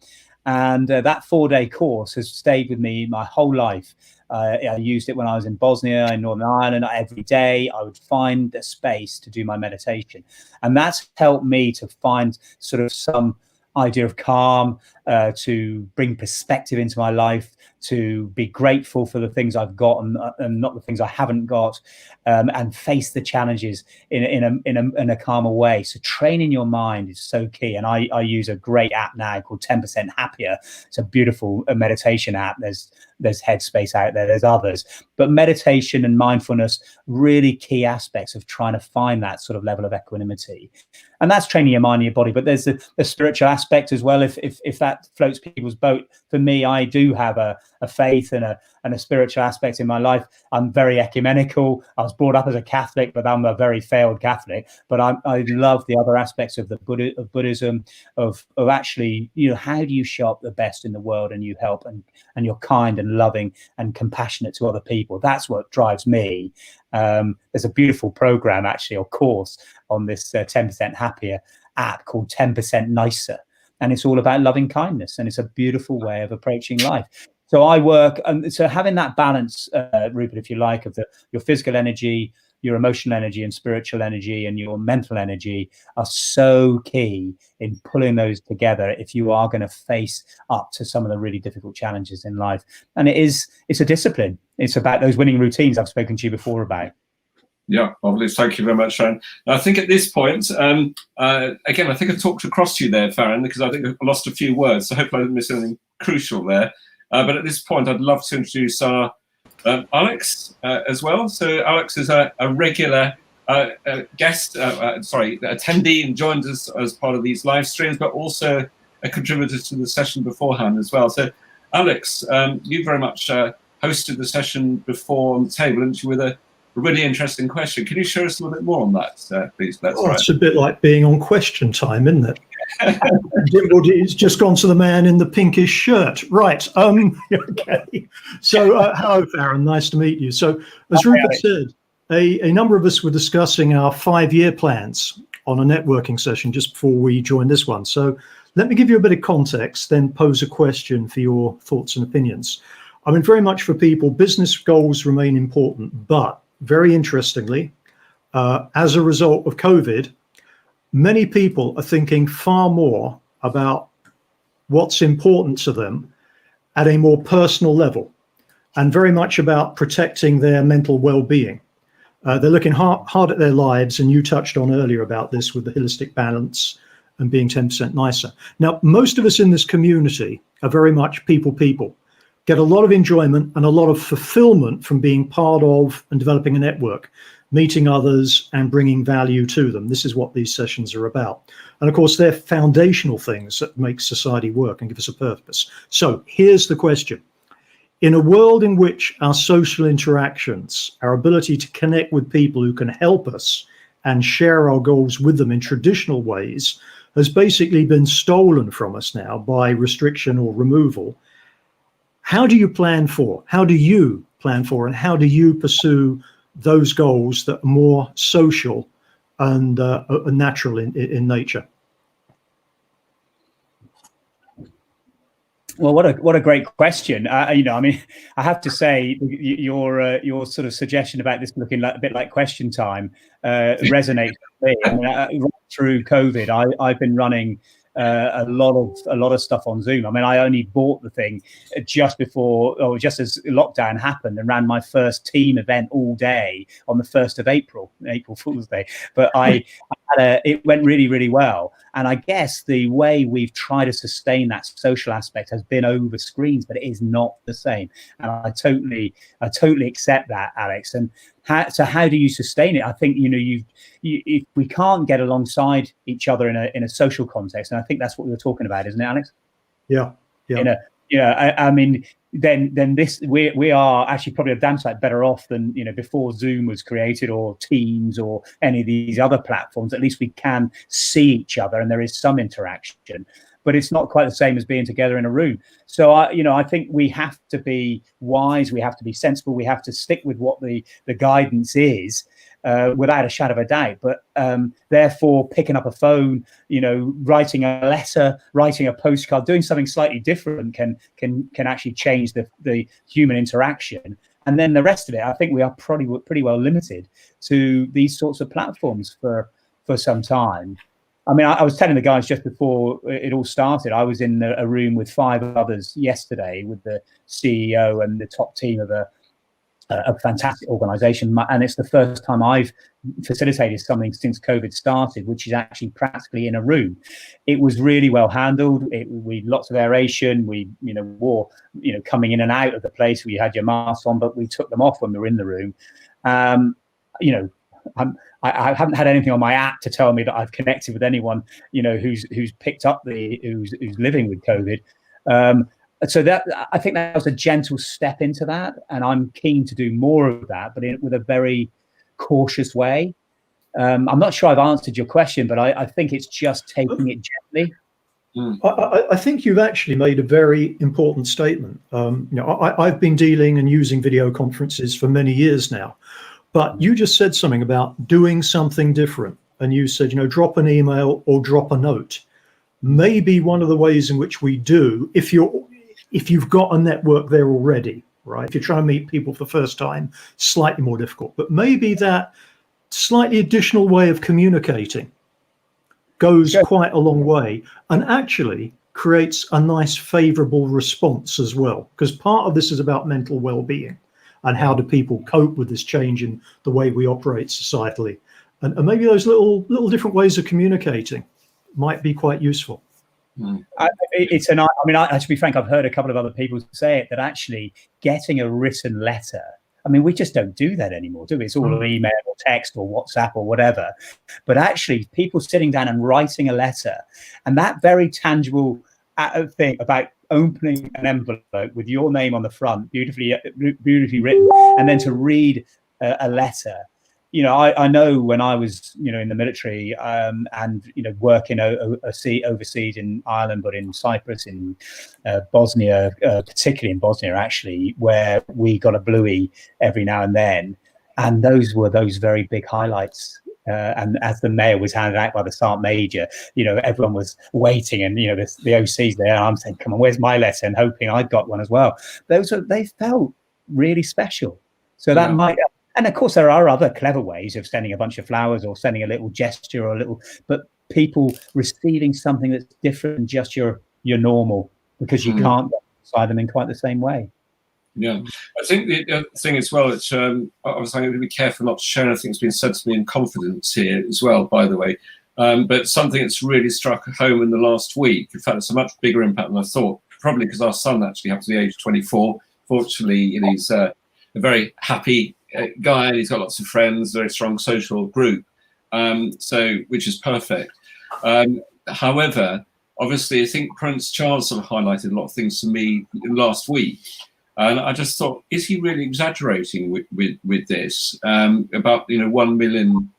And that 4-day course has stayed with me my whole life. I used it when I was in Bosnia, in Northern Ireland. Every day I would find a space to do my meditation. And that's helped me to find sort of some idea of calm, to bring perspective into my life, to be grateful for the things I've got and not the things I haven't got, and face the challenges in a calmer way. So training your mind is so key. And I use a great app now called 10% Happier. It's a beautiful meditation app. There's Headspace out there, there's others, but meditation and mindfulness, really key aspects of trying to find that sort of level of equanimity. And that's training your mind and your body. But there's the spiritual aspect as well. If that floats people's boat. For me, I do have a faith and a spiritual aspect in my life. I'm very ecumenical. I was brought up as a Catholic, but I'm a very failed Catholic. But I love the other aspects of Buddhism, of actually, how do you show up the best in the world, and you help and you're kind and loving and compassionate to other people. That's what drives me. There's a beautiful program actually, or course on this 10% Happier app called 10% Nicer. And it's all about loving kindness. And it's a beautiful way of approaching life. So I work, and so having that balance, Rupert, if you like, of your physical energy, your emotional energy and spiritual energy and your mental energy are so key in pulling those together if you are going to face up to some of the really difficult challenges in life. And it's a discipline. It's about those winning routines I've spoken to you before about. Yeah, obviously. Thank you very much, Farren. I think at this point, again, I think I've talked across to you there, Farren, because I think I lost a few words. So hopefully I didn't miss anything crucial there. But at this point, I'd love to introduce our Alex as well. So Alex is a regular guest, attendee, and joined us as part of these live streams, but also a contributor to the session beforehand as well. So Alex, you very much hosted the session before on the table, didn't you, with a really interesting question. Can you share us a little bit more on that, please? That's right. It's a bit like being on Question Time, isn't it? It's just gone to the man in the pinkish shirt. Right. Okay. So, hello, Farren. Nice to meet you. So, as Rupert said, a number of us were discussing our 5-year plans on a networking session just before we joined this one. So, let me give you a bit of context, then pose a question for your thoughts and opinions. I mean, very much for people, business goals remain important, but very interestingly, as a result of COVID, many people are thinking far more about what's important to them at a more personal level, and very much about protecting their mental well-being. They're looking hard at their lives, and you touched on earlier about this with the holistic balance and being 10% nicer. Now, most of us in this community are very much people, get a lot of enjoyment and a lot of fulfillment from being part of and developing a network, meeting others and bringing value to them. This is what these sessions are about. And of course, they're foundational things that make society work and give us a purpose. So here's the question. In a world in which our social interactions, our ability to connect with people who can help us and share our goals with them in traditional ways has basically been stolen from us now by restriction or removal, how do you plan for, and how do you pursue those goals that are more social and natural in nature? Well, what a great question. I mean, I have to say your sort of suggestion about this looking like a bit like Question Time resonates with me. I mean, right through COVID, I've been running a lot of stuff on Zoom. I mean, I only bought the thing just as lockdown happened, and ran my first team event all day on the 1st of April Fool's Day. But it went really, really well. And I guess the way we've tried to sustain that social aspect has been over screens, but it is not the same. And I totally accept that, Alex. And how do you sustain it? I think, if we can't get alongside each other in a social context, and I think that's what we were talking about, isn't it, Alex? Yeah. I mean, then this we are actually probably a damn sight better off than before Zoom was created, or Teams, or any of these other platforms. At least we can see each other and there is some interaction, but it's not quite the same as being together in a room. So I think we have to be wise, we have to be sensible, we have to stick with what the guidance is, without a shadow of a doubt. But therefore, picking up a phone, writing a letter, writing a postcard, doing something slightly different can actually change the human interaction. And then the rest of it, I think we are probably pretty well limited to these sorts of platforms for some time. I mean, I was telling the guys just before it all started, I was in a room with 5 others yesterday with the CEO and the top team of a fantastic organization, and it's the first time I've facilitated something since COVID started, which is actually practically in a room. It was really well handled. We lots of aeration. We wore coming in and out of the place where you had your masks on, but we took them off when we were in the room. I haven't had anything on my app to tell me that I've connected with anyone who's picked up who's living with COVID. So that, I think that was a gentle step into that, and I'm keen to do more of that, but with a very cautious way. I'm not sure I've answered your question, but I think it's just taking it gently. I think you've actually made a very important statement. I've been dealing and using video conferences for many years now, but you just said something about doing something different, and you said, drop an email or drop a note. Maybe one of the ways in which we do, if you've got a network there already, right? If you're trying to meet people for the first time, slightly more difficult. But maybe that slightly additional way of communicating goes quite a long way, and actually creates a nice favorable response as well. Because part of this is about mental well-being and how do people cope with this change in the way we operate societally. And maybe those little different ways of communicating might be quite useful. To be frank, I've heard a couple of other people say it, that actually getting a written letter, I mean, we just don't do that anymore, do we? It's all email or text or WhatsApp or whatever. But actually, people sitting down and writing a letter, and that very tangible thing about opening an envelope with your name on the front, beautifully written, and then to read a letter. I know when I was, in the military, and working overseas in Ireland, but in Cyprus, in Bosnia, particularly in Bosnia, actually, where we got a bluey every now and then, and those were those very big highlights. And as the mail was handed out by the Sergeant Major, everyone was waiting, and the OC's there. I'm saying, "Come on, where's my letter?" and hoping I got one as well. They felt really special. So that might. And of course, there are other clever ways of sending a bunch of flowers or sending a little gesture or but people receiving something that's different than just your normal, because you can't get inside them in quite the same way. Yeah, I think the other thing as well, it's obviously I'm going to be careful not to share anything that's been said to me in confidence here as well, by the way. But something that's really struck home in the last week, in fact, it's a much bigger impact than I thought, probably because our son actually happens to be age 24. Fortunately, he's a very happy guy, and he's got lots of friends, very strong social group, which is perfect. However, obviously, I think Prince Charles sort of highlighted a lot of things to me last week, and I just thought, is he really exaggerating with this about 1 million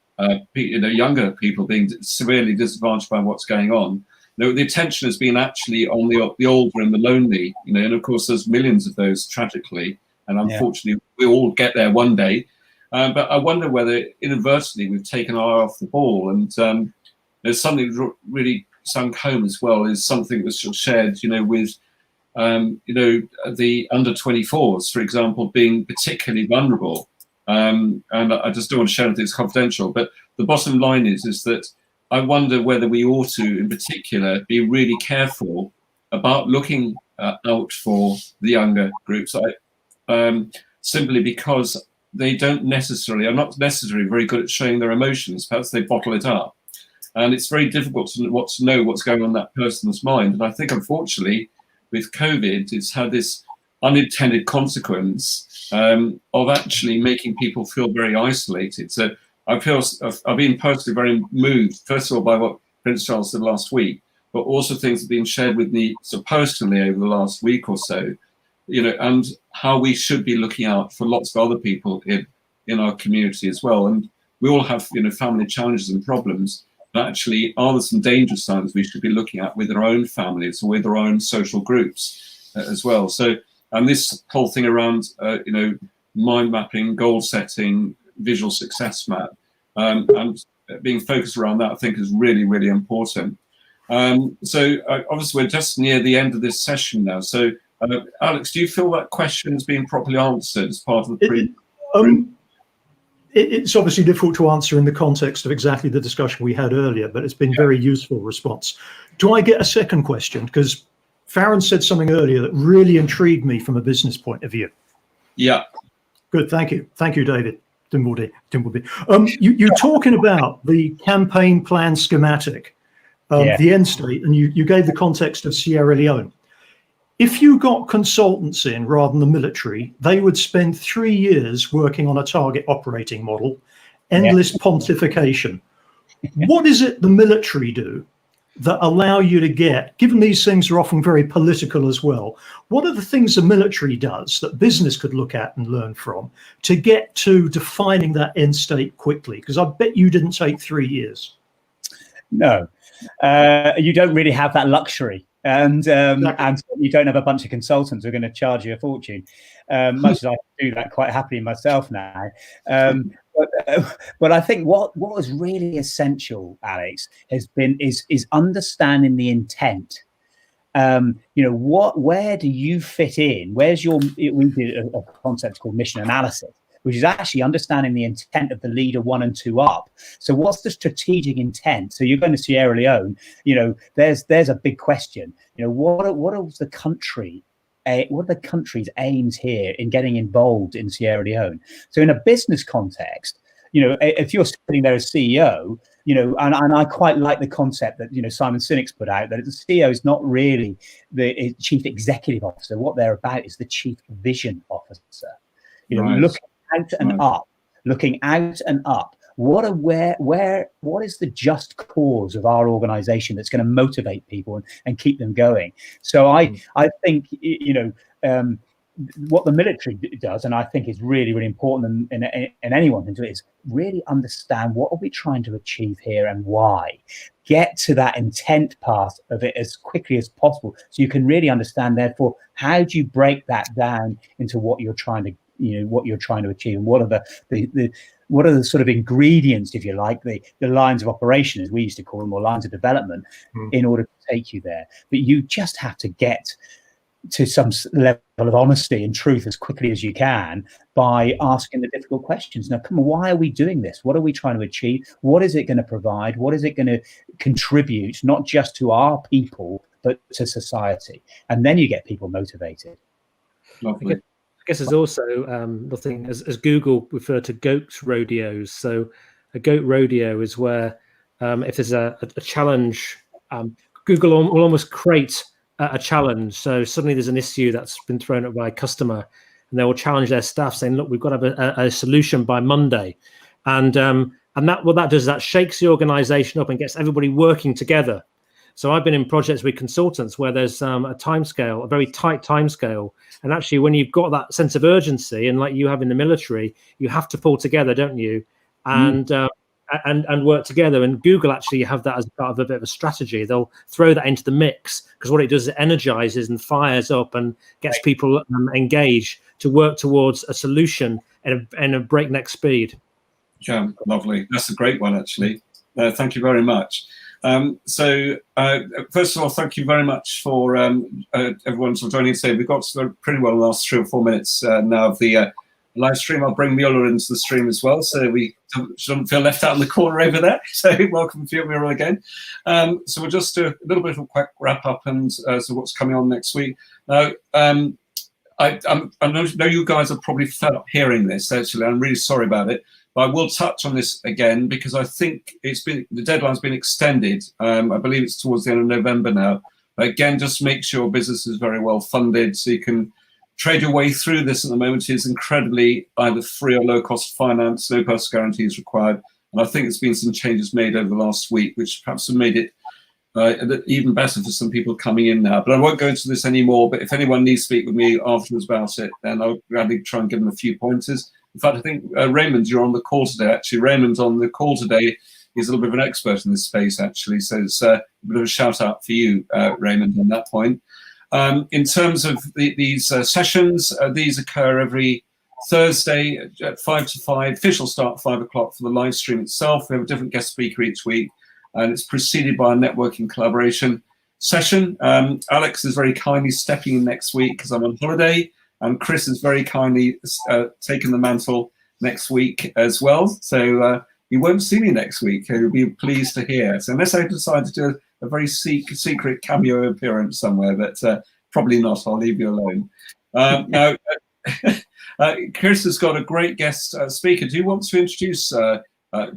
younger people being severely disadvantaged by what's going on? The attention has been actually on the older and the lonely, and of course there's millions of those, tragically. And unfortunately, we all get there one day. But I wonder whether inadvertently we've taken our eye off the ball. And there's something really sunk home as well, is something that's shared, with, the under 24s, for example, being particularly vulnerable. And I just don't want to share anything that's confidential. But the bottom line is that I wonder whether we ought to, in particular, be really careful about looking out for the younger groups. Simply because they are not necessarily very good at showing their emotions. Perhaps they bottle it up. and it's very difficult to know what's going on in that person's mind. And I think, unfortunately, with COVID, it's had this unintended consequence of actually making people feel very isolated. So I've been personally very moved, first of all, by what Prince Charles said last week, but also things that have been shared with me so personally over the last week or so, and how we should be looking out for lots of other people in our community as well. And we all have, family challenges and problems, but actually, are there some danger signs we should be looking at with our own families or with our own social groups as well? So, and this whole thing around, mind mapping, goal setting, visual success map, and being focused around that, I think, is really, really important. So obviously we're just near the end of this session now. So Alex, do you feel that question has been properly answered as part of the it's obviously difficult to answer in the context of exactly the discussion we had earlier, but it's been very useful response. Do I get a second question? Because Farren said something earlier that really intrigued me from a business point of view. Yeah. Good, thank you. Thank you, David. Dimbleby. You're talking about the campaign plan schematic, the end state, and you gave the context of Sierra Leone. If you got consultants in rather than the military, they would spend 3 years working on a target operating model, endless pontification. What is it the military do that allow you to get, given these things are often very political as well, what are the things the military does that business could look at and learn from to get to defining that end state quickly? Because I bet you didn't take 3 years. No, you don't really have that luxury. And you don't have a bunch of consultants who are going to charge you a fortune, much as I do that quite happily myself now. But I think what was really essential, Alex, is understanding the intent. Where do you fit in? We did a concept called mission analysis, which is actually understanding the intent of the leader 1 and 2 up. So what's the strategic intent? So you're going to Sierra Leone, there's a big question. What are the country's aims here in getting involved in Sierra Leone? So in a business context, if you're sitting there as CEO, and I quite like the concept that, Simon Sinek's put out, that the CEO is not really the chief executive officer. What they're about is the chief vision officer. Right. Looking out and up. What is the just cause of our organization that's going to motivate people and keep them going? So I think what the military does, and I think is really, really important, and anyone can do it, is really understand what are we trying to achieve here and why. Get to that intent part of it as quickly as possible, so you can really understand. Therefore, how do you break that down into what you're trying to achieve, and what are the sort of ingredients, if you like, the lines of operation, as we used to call them, or lines of development, in order to take you there. But you just have to get to some level of honesty and truth as quickly as you can by asking the difficult questions. Now, come on, why are we doing this? What are we trying to achieve? What is it going to provide? What is it going to contribute, not just to our people, but to society? And then you get people motivated. Lovely. I guess there's also nothing, as Google referred to goat rodeos. So a goat rodeo is where if there's a challenge, Google will almost create a challenge. So suddenly there's an issue that's been thrown up by a customer, and they will challenge their staff saying, look, we've got to have a solution by Monday. And that what that does is that shakes the organization up and gets everybody working together. So I've been in projects with consultants where there's a timescale, a very tight timescale. And actually, when you've got that sense of urgency, and like you have in the military, you have to pull together, don't you? And work together. And Google actually have that as part of a bit of a strategy. They'll throw that into the mix, because what it does is it energizes and fires up and gets people engaged to work towards a solution in a breakneck speed. Yeah, lovely. That's a great one, actually. Thank you very much. So first of all, thank you very much for everyone for joining today. We've got pretty well the last 3 or 4 minutes now of the live stream. I'll bring Mueller into the stream as well, so we don't feel left out in the corner over there. So welcome, Mueller, again. So we'll just do a little bit of a quick wrap up and so what's coming on next week. Now, I know you guys are probably fed up hearing this. Actually, I'm really sorry about it. But I will touch on this again because I think the deadline's been extended. I believe it's towards the end of November now. But again, just make sure business is very well funded so you can trade your way through this. At the moment is incredibly either free or low cost finance, no personal guarantees required. And I think there's been some changes made over the last week, which perhaps have made it even better for some people coming in now. But I won't go into this anymore. But if anyone needs to speak with me afterwards about it, then I'll gladly try and give them a few pointers. In fact, I think Raymond, you're on the call today. Actually, Raymond's on the call today. He's a little bit of an expert in this space, actually. So it's a bit of a shout out for you, Raymond, on that point. In terms of these sessions, these occur every Thursday at 5 to 5. Official start 5 o'clock for the live stream itself. We have a different guest speaker each week, and it's preceded by a networking collaboration session. Alex is very kindly stepping in next week because I'm on holiday, and Chris is very kindly taken the mantle next week as well. So you won't see me next week. You'll be pleased to hear. So unless I decide to do a very secret cameo appearance somewhere, but probably not. I'll leave you alone. Now, Chris has got a great guest speaker. Do you want to introduce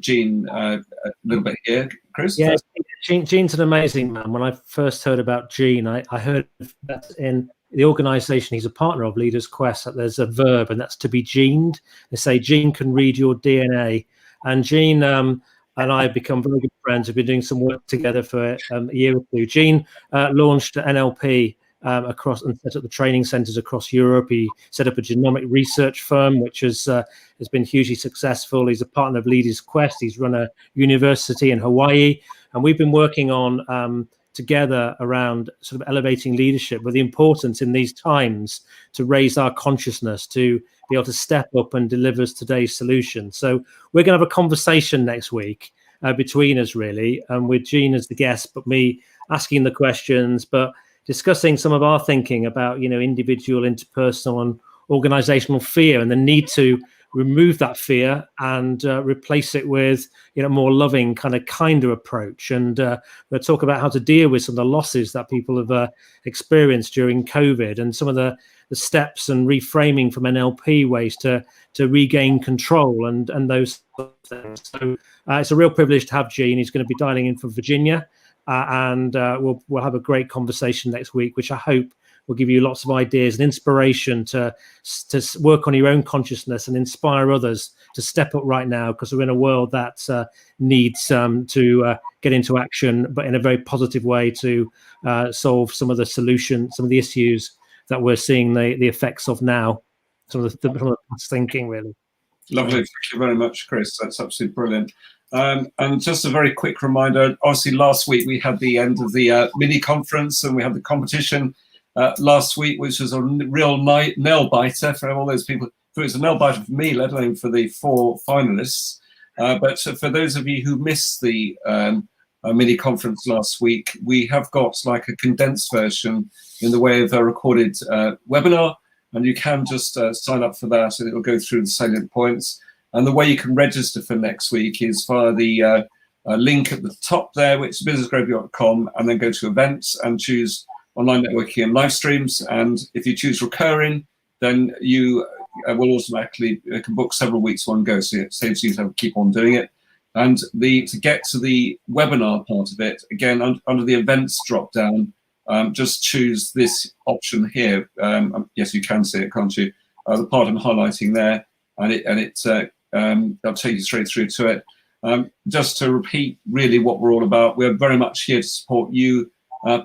Jean a little bit here, Chris? Yeah, Jean's an amazing man. When I first heard about Jean, I heard that in the organisation he's a partner of, Leaders Quest, that there's a verb, and that's to be gened. They say Jean can read your DNA. And Jean and I have become very good friends. We've been doing some work together for a year or two. Jean launched NLP across and set up the training centres across Europe. He set up a genomic research firm, which has been hugely successful. He's a partner of Leaders Quest. He's run a university in Hawaii. And we've been working on together around sort of elevating leadership, with the importance in these times to raise our consciousness, to be able to step up and deliver today's solution. So we're going to have a conversation next week between us, really, with Jean as the guest, but me asking the questions, but discussing some of our thinking about, individual, interpersonal and organizational fear, and the need to remove that fear and replace it with, more loving, kinder approach. And we'll talk about how to deal with some of the losses that people have experienced during COVID, and some of the steps and reframing from NLP ways to regain control and those things. So it's a real privilege to have Jean. He's going to be dialing in from Virginia, and we'll have a great conversation next week, which I hope will give you lots of ideas and inspiration to work on your own consciousness and inspire others to step up right now, because we're in a world that needs to get into action, but in a very positive way, to solve some of the issues that we're seeing the effects of now, some of the past thinking, really. Lovely. Thank you very much, Chris. That's absolutely brilliant. And just a very quick reminder, obviously last week we had the end of the mini conference, and we had the competition last week, which was a real nail biter for all those people. It was a nail biter for me, let alone for the 4 finalists. But for those of you who missed the mini conference last week, we have got like a condensed version in the way of a recorded webinar, and you can just sign up for that, and it'll go through the salient points. And the way you can register for next week is via the link at the top there, which is businessgravy.com, and then go to events and choose online networking and live streams. And if you choose recurring, then you will automatically can book several weeks one go, so it saves you to keep on doing it. And to get to the webinar part of it, again, under the events drop down, just choose this option here. Yes, you can see it, can't you? The part I'm highlighting there, and I'll take you straight through to it. Just to repeat really what we're all about, we're very much here to support you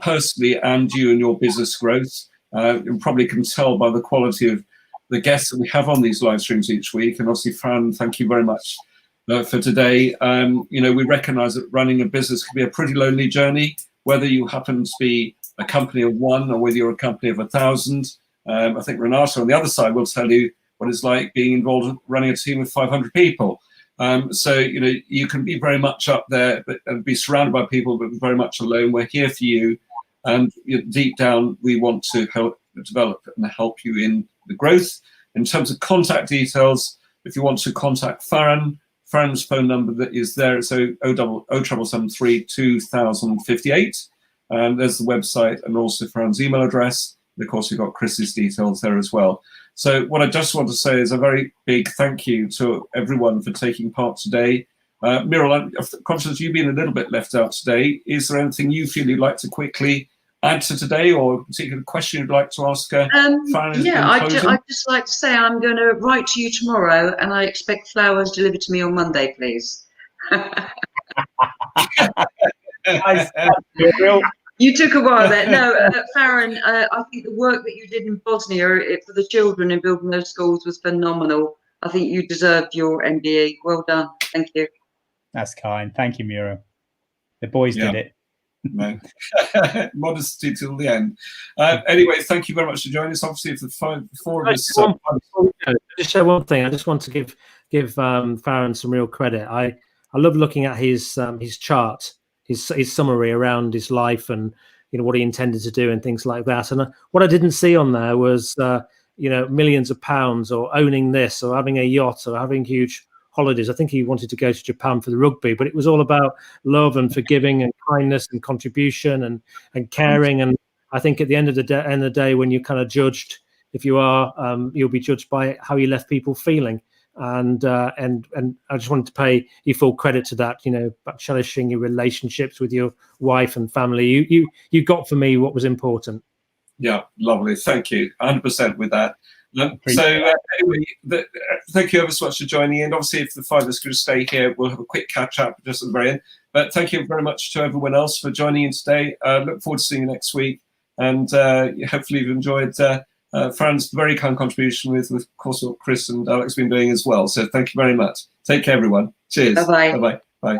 personally and you and your business growth. You probably can tell by the quality of the guests that we have on these live streams each week. And obviously, Farren, thank you very much for today. We recognize that running a business can be a pretty lonely journey, whether you happen to be a company of 1 or whether you're a company of 1,000. I think Renato on the other side will tell you what it's like being involved in running a team of 500 people. So, you can be very much up there and be surrounded by people, but very much alone. We're here for you. And deep down, we want to help develop and help you in the growth. In terms of contact details, if you want to contact Farren, Farren's phone number that is there, it's 0773 2058. There's the website, and also Farren's email address. And of course, you've got Chris's details there as well. So what I just want to say is a very big thank you to everyone for taking part today. Muriel, I'm conscious you've been a little bit left out today. Is there anything you feel you'd like to quickly add to today, or a particular question you'd like to ask Farren? Yeah, I'd just like to say I'm going to write to you tomorrow, and I expect flowers delivered to me on Monday, please. You took a while there. No, Farren, I think the work that you did in Bosnia for the children in building those schools was phenomenal. I think you deserved your MBE. Well done. Thank you. That's kind. Thank you, Muriel. The boys did it. No. Modesty till the end. Anyway, thank you very much for joining us. Obviously, if the four of us... Just say one thing. I just want to give Farren some real credit. I love looking at his chart, his summary around his life and what he intended to do and things like that. And what I didn't see on there was millions of pounds, or owning this, or having a yacht, or having huge holidays. I think he wanted to go to Japan for the rugby, but it was all about love and forgiving and kindness and contribution and caring. And I think at the end of the day, when you're kind of judged, if you are, you'll be judged by how you left people feeling. And I just wanted to pay you full credit to that. About cherishing your relationships with your wife and family. You got for me what was important. Yeah, lovely. Thank you. 100% with that. Anyway, thank you ever so much for joining in. Obviously, if the five of us could stay here, we'll have a quick catch up just at the very end. But thank you very much to everyone else for joining in today. Look forward to seeing you next week, and hopefully you've enjoyed Farren's very kind contribution with of course what Chris and Alex have been doing as well. So thank you very much. Take care, everyone. Cheers. Bye-bye. Bye-bye. Bye.